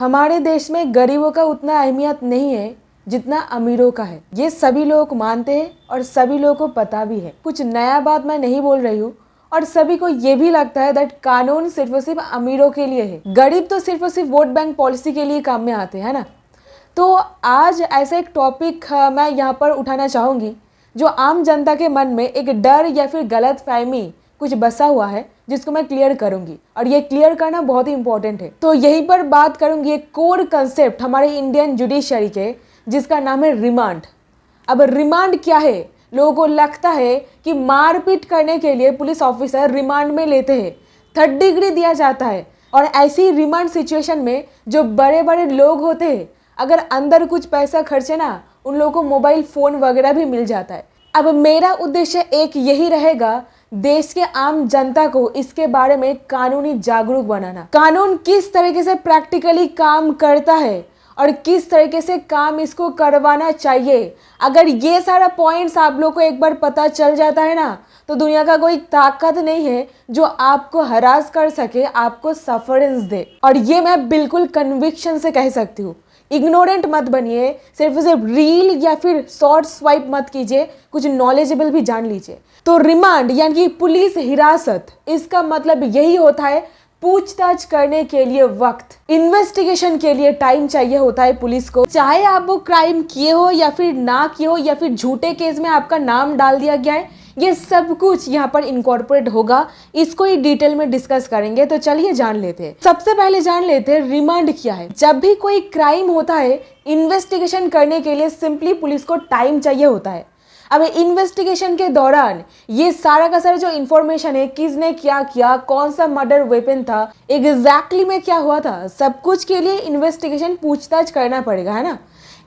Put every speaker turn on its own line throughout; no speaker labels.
हमारे देश में गरीबों का उतना अहमियत नहीं है जितना अमीरों का है। ये सभी लोग मानते हैं और सभी लोगों को पता भी है। कुछ नया बात मैं नहीं बोल रही हूँ और सभी को ये भी लगता है दैट कानून सिर्फ और सिर्फ अमीरों के लिए है। गरीब तो सिर्फ और सिर्फ वोट बैंक पॉलिसी के लिए काम में आते हैं, है ना। तो आज ऐसा एक टॉपिक मैं यहाँ पर उठाना चाहूँगी जो आम जनता के मन में एक डर या फिर गलत फहमी कुछ बसा हुआ है, जिसको मैं क्लियर करूंगी और ये क्लियर करना बहुत ही इंपॉर्टेंट है। तो यहीं पर बात करूंगी एक कोर कंसेप्ट हमारे इंडियन जुडिशरी के, जिसका नाम है रिमांड। अब रिमांड क्या है? लोगों को लगता है कि मारपीट करने के लिए पुलिस ऑफिसर रिमांड में लेते हैं, 3rd डिग्री दिया जाता है। और ऐसी रिमांड सिचुएशन में जो बड़े बड़े लोग होते हैं, अगर अंदर कुछ पैसा खर्चे ना, उन लोगों को मोबाइल फ़ोन वगैरह भी मिल जाता है। अब मेरा उद्देश्य एक यही रहेगा, देश के आम जनता को इसके बारे में कानूनी जागरूक बनाना। कानून किस तरीके से प्रैक्टिकली काम करता है और किस तरीके से काम इसको करवाना चाहिए, अगर ये सारा पॉइंट्स आप लोग को एक बार पता चल जाता है ना, तो दुनिया का कोई ताकत नहीं है जो आपको हरास कर सके, आपको सफरेंस दे। और ये मैं बिल्कुल कन्विक्शन से कह सकती हूँ। इग्नोरेंट मत बनिए, सिर्फ रील या फिर शॉर्ट स्वाइप मत कीजिए, कुछ नॉलेजेबल भी जान लीजिए। तो रिमांड यानी कि पुलिस हिरासत, इसका मतलब यही होता है पूछताछ करने के लिए वक्त, इन्वेस्टिगेशन के लिए टाइम चाहिए होता है पुलिस को। चाहे आप वो क्राइम किए हो या फिर ना किए हो या फिर झूठे केस में आपका नाम डाल दिया गया है, ये सब कुछ यहाँ पर इनकॉर्पोरेट होगा। इसको ही डिटेल में डिस्कस करेंगे। तो चलिए जान लेते हैं। सबसे पहले जान लेते हैं रिमांड क्या है। जब भी कोई क्राइम होता है, इन्वेस्टिगेशन करने के लिए सिंपली पुलिस को टाइम चाहिए होता है। अब इन्वेस्टिगेशन के दौरान ये सारा का सारा जो इन्फॉर्मेशन है, किसने क्या किया, कौन सा मर्डर वेपन था, एग्जैक्टली में क्या हुआ था, सब कुछ के लिए इन्वेस्टिगेशन पूछताछ करना पड़ेगा, है ना।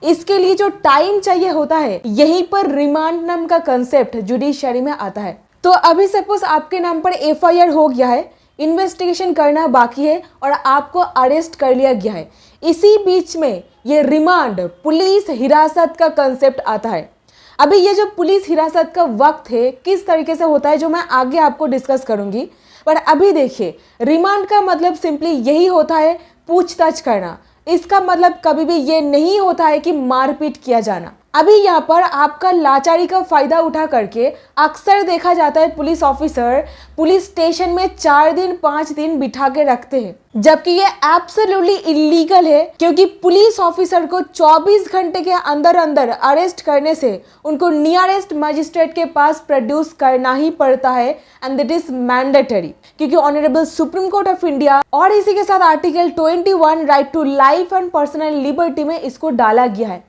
इसके लिए जो टाइम चाहिए होता है, यहीं पर रिमांड नाम का कंसेप्ट जुडिशरी में आता है। तो अभी सपोज आपके नाम पर FIR हो गया है, इन्वेस्टिगेशन करना बाकी है और आपको अरेस्ट कर लिया गया है। इसी बीच में ये रिमांड पुलिस हिरासत का कंसेप्ट आता है। अभी ये जो पुलिस हिरासत का वक्त है किस तरीके से होता है, जो मैं आगे आपको डिस्कस करूंगी। पर अभी देखिए, रिमांड का मतलब सिंपली यही होता है पूछताछ करना। इसका मतलब कभी भी ये नहीं होता है कि मारपीट किया जाना। अभी यहाँ पर आपका लाचारी का फायदा उठा करके अक्सर देखा जाता है पुलिस ऑफिसर पुलिस स्टेशन में 4 दिन 5 दिन बिठा के रखते हैं, जबकि ये एब्सोल्युटली इलीगल है। क्योंकि पुलिस ऑफिसर को 24 घंटे के अंदर अंदर अरेस्ट करने से उनको नियरेस्ट मजिस्ट्रेट के पास प्रोड्यूस करना ही पड़ता है, एंड दैट इज मैंडेटरी। क्योंकि honourable Supreme Court of India और इसी के साथ article 21 right to life and personal liberty में इसको डाला गया है।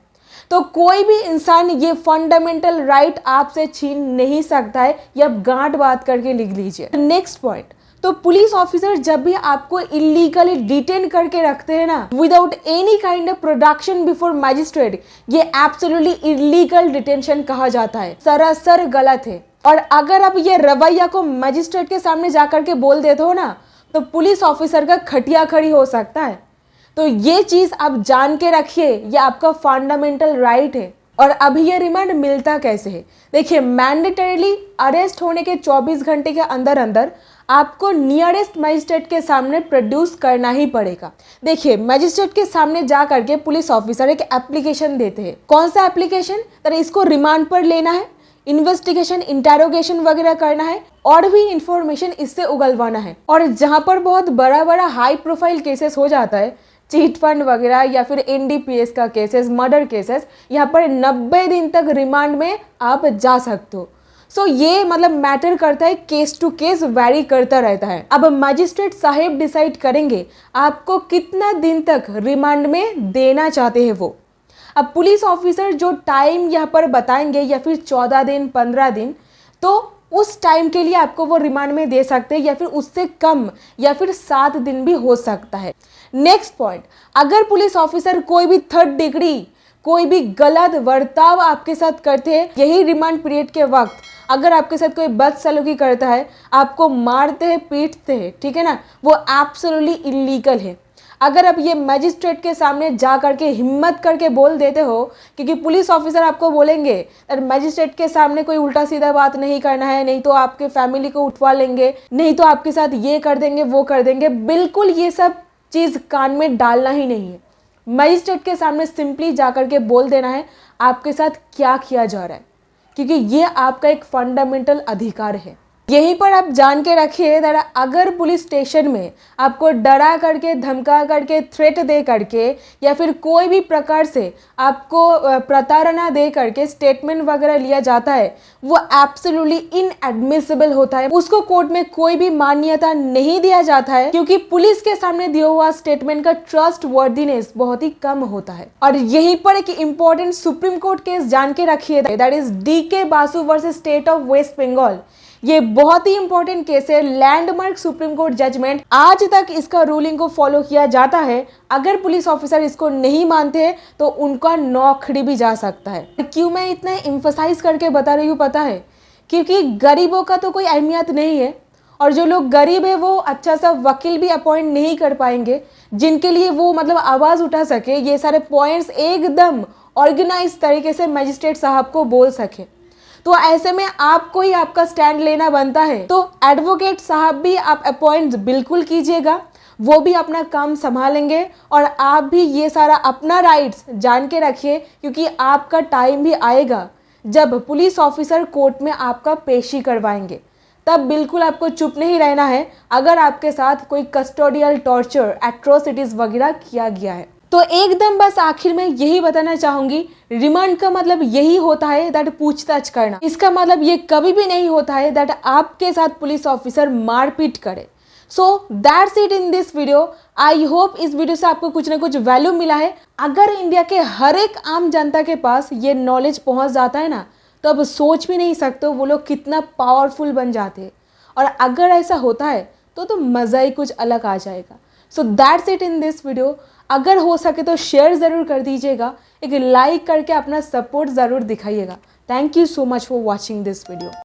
तो कोई भी इंसान ये फंडामेंटल राइट आपसे छीन नहीं सकता है। ये आप गांठ बात करके लिख लीजिए। नेक्स्ट पॉइंट, तो पुलिस ऑफिसर जब भी आपको इलीगली डिटेन करके रखते हैं ना, without any kind of production before magistrate, ये एब्सोल्युटली इलीगल डिटेंशन कहा जाता है, सरासर गलत है। और अगर आप ये रवैया को मैजिस्ट्रेट के सामने जाकर के बोल देते हो ना, तो पुलिस ऑफिसर का खटिया खड़ी हो सकता है। तो ये चीज आप जान के रखिए, ये आपका फंडामेंटल राइट है। और अभी ये रिमांड मिलता कैसे है? देखिए, मैंडेटरीली अरेस्ट होने के 24 घंटे के अंदर अंदर आपको नियरेस्ट मजिस्ट्रेट के सामने प्रोड्यूस करना ही पड़ेगा। देखिए, मजिस्ट्रेट के सामने जा करके पुलिस ऑफिसर एक एप्लीकेशन देते हैं। कौन सा एप्लीकेशन? तो इसको रिमांड पर लेना है, इन्वेस्टिगेशन इंटेरोगेशन वगैरह करना है और भी इंफॉर्मेशन इससे उगलवाना है। और जहां पर बहुत बड़ा बड़ा हाई प्रोफाइल केसेस हो जाता है, चीट फंड वगैरह या फिर NDPS का केसेस, मर्डर केसेस, यहाँ पर 90 दिन तक रिमांड में आप जा सकते हो। सो ये मतलब मैटर करता है, केस टू केस वैरी करता रहता है। अब मजिस्ट्रेट साहेब डिसाइड करेंगे आपको कितना दिन तक रिमांड में देना चाहते हैं वो। अब पुलिस ऑफिसर जो टाइम यहाँ पर बताएंगे, या फिर 14 दिन 15 दिन, तो उस टाइम के लिए आपको वो रिमांड में दे सकते हैं, या फिर उससे कम, या फिर 7 दिन भी हो सकता है। नेक्स्ट पॉइंट, अगर पुलिस ऑफिसर कोई भी 3rd डिग्री कोई भी गलत बर्ताव आपके साथ करते हैं, यही रिमांड पीरियड के वक्त अगर आपके साथ कोई बदसलूकी करता है, आपको मारते हैं, पीटते हैं, ठीक है ना, वो एब्सोल्युटली इलीगल है। अगर आप ये मजिस्ट्रेट के सामने जा करके हिम्मत करके बोल देते हो, क्योंकि पुलिस ऑफिसर आपको बोलेंगे मजिस्ट्रेट के सामने कोई उल्टा सीधा बात नहीं करना है, नहीं तो आपके फैमिली को उठवा लेंगे, नहीं तो आपके साथ ये कर देंगे वो कर देंगे, बिल्कुल ये सब चीज़ कान में डालना ही नहीं है। मजिस्ट्रेट के सामने सिंपली जाकर के बोल देना है आपके साथ क्या किया जा रहा है, क्योंकि ये आपका एक फंडामेंटल अधिकार है। यहीं पर आप जान के रखिए दैट अगर पुलिस स्टेशन में आपको डरा करके, धमका करके, थ्रेट दे करके या फिर कोई भी प्रकार से आपको प्रताड़ना दे करके स्टेटमेंट वगैरह लिया जाता है, वो एब्सोल्युटली इनएडमिसिबल होता है। उसको कोर्ट में कोई भी मान्यता नहीं दिया जाता है, क्योंकि पुलिस के सामने दिया हुआ स्टेटमेंट का ट्रस्ट वर्दीनेस बहुत ही कम होता है। और यहीं पर एक इंपॉर्टेंट सुप्रीम कोर्ट केस जान के रखिए, that is DK Basu versus state of West Bengal. ये बहुत ही इंपॉर्टेंट केस है, लैंडमार्क सुप्रीम कोर्ट जजमेंट। आज तक इसका रूलिंग को फॉलो किया जाता है। अगर पुलिस ऑफिसर इसको नहीं मानते हैं तो उनका नौकरी भी जा सकता है। क्यों मैं इतना एम्फसाइज करके बता रही हूँ पता है, क्योंकि गरीबों का तो कोई अहमियत नहीं है, और जो लोग गरीब है वो अच्छा सा वकील भी अपॉइंट नहीं कर पाएंगे जिनके लिए वो मतलब आवाज़ उठा सके, ये सारे पॉइंट्स एकदम ऑर्गेनाइज तरीके से मजिस्ट्रेट साहब को बोल सके। तो ऐसे में आपको ही आपका स्टैंड लेना बनता है। तो एडवोकेट साहब भी आप अपॉइंट बिल्कुल कीजिएगा, वो भी अपना काम संभालेंगे, और आप भी ये सारा अपना राइट्स जान के रखिए, क्योंकि आपका टाइम भी आएगा जब पुलिस ऑफिसर कोर्ट में आपका पेशी करवाएंगे। तब बिल्कुल आपको चुप नहीं रहना है अगर आपके साथ कोई कस्टोडियल टॉर्चर, एट्रोसिटीज वगैरह किया गया है। तो एकदम बस आखिर में यही बताना चाहूंगी, रिमांड का मतलब यही होता है दैट पूछताछ करना। इसका मतलब ये कभी भी नहीं होता है दैट आपके साथ पुलिस ऑफिसर मारपीट करे। So that's it in this video. I hope इस वीडियो से आपको कुछ ना कुछ वैल्यू मिला है। अगर इंडिया के हर एक आम जनता के पास ये नॉलेज पहुंच जाता है ना, तो अब सोच भी नहीं सकते वो लोग कितना पावरफुल बन जाते हैं। और अगर ऐसा होता है तो मज़ा ही कुछ अलग आ जाएगा। So that's it in this video. अगर हो सके तो शेयर ज़रूर कर दीजिएगा, एक लाइक करके अपना सपोर्ट ज़रूर दिखाइएगा। Thank you so much for watching this video.